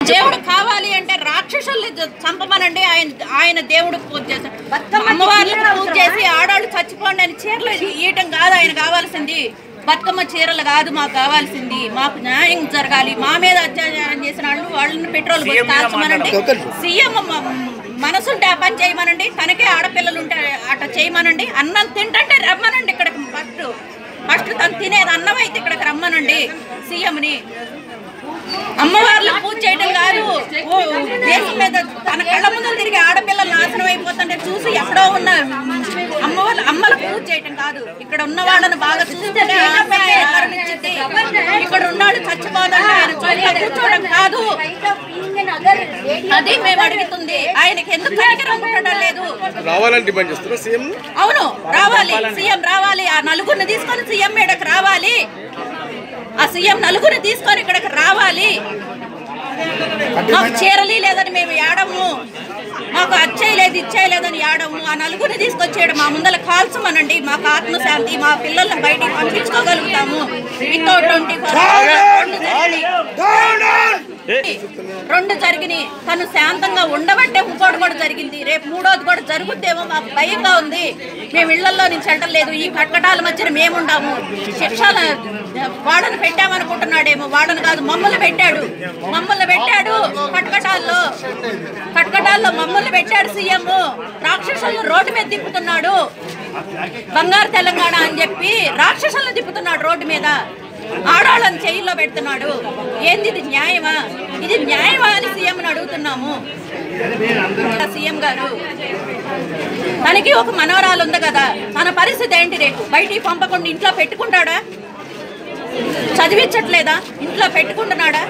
దేవుడు కావాలి అంటే రాక్షసుల్ని చంపమనండి. ఆయన దేవుడు పూజ చేశారు. అమ్మవార్లకు పూజ చేసి ఆడాళ్ళు చచ్చిపోండి అని చీరలు ఇయటం కాదు ఆయన కావాల్సింది. బతుకమ్మ చీరలు కాదు మాకు కావాల్సింది. మాకు న్యాయం జరగాలి. మా మీద అత్యాచారం చేసిన వాళ్ళని పెట్రోల్ పోసి కాల్చమనండి. సీఎం మనసుంటే ఆ పని చేయమనండి. తనకే ఆడపిల్లలు ఉంటే అట్లా చేయమనండి. అన్నం తింటే రమ్మనండి ఇక్కడికి. ఫస్ట్ తను తినేది అన్నం అయితే ఇక్కడికి రమ్మనండి సీఎంని. అమ్మవార్లు పూజ చేయడం కాదు. దేశం మీద తన కళ్ళ ముందు తిరిగి ఆడపిల్లలు నాశనం అయిపోతుంటే చూసి ఎక్కడో ఉన్న అమ్మల పూజ చేయటం కాదు. ఇక్కడ ఉన్న వాళ్ళని బాగా చూస్తే కరుణించింది. ఇక్కడ ఉన్నాడు చచ్చిపోదంటే ఆయన కూర్చోవడం కాదు. అది మేము అడుగుతుంది. ఆయనకి ఎందుకు కనికరం ఉండడం లేదు? అవును రావాలి, సీఎం రావాలి. ఆ నలుగురిని తీసుకొని సీఎం ఇక్కడికి రావాలి. ఆ సీఎం నలుగురిని తీసుకొని ఇక్కడికి రావాలి. మాకు చీరలీ లేదని మేము ఏడము, మాకు అచ్చేయలేదు ఇచ్చేయలేదని ఏడము. ఆ నలుగురిని తీసుకొచ్చేయడం మా ముందర కాల్చమనండి. మాకు ఆత్మశాంతి, మా పిల్లల్ని బయటికి పంపించుకోగలుగుతాము. వితౌట్ 2 జరిగినాయి. తను శాంతంగా ఉండబట్టే ఇంకోటి కూడా జరిగింది. రేపు 3వది కూడా జరుగుద్దేమో మాకు భయంగా ఉంది. మేము ఇళ్లలో నుంచి వెళ్ళలేదు. ఈ కటకటాల మధ్యన మేముండాము. శిక్షణ వాడను పెట్టామనుకుంటున్నాడేమో. వాడను కాదు, మమ్మల్ని పెట్టాడు. కటకటాల్లో మమ్మల్ని పెట్టాడు సీఎం. రాక్షసులను రోడ్డు మీద తిప్పుతున్నాడు. బంగారు తెలంగాణ అని చెప్పి రాక్షసులను తిప్పుతున్నాడు రోడ్డు మీద. ఆడవాళ్ళని జైల్లో పెడుతున్నాడు. ఏంది ఇది న్యాయమా? ఇది న్యాయమా అని సీఎంని అడుగుతున్నాము. సీఎం గారు తనకి ఒక మనవరాలు ఉంది కదా, తన పరిస్థితి ఏంటి? రేపు బయటికి పంపకుండా ఇంట్లో పెట్టుకుంటాడా? చదివించట్లేదా? ఇంట్లో పెట్టుకుంటున్నాడా?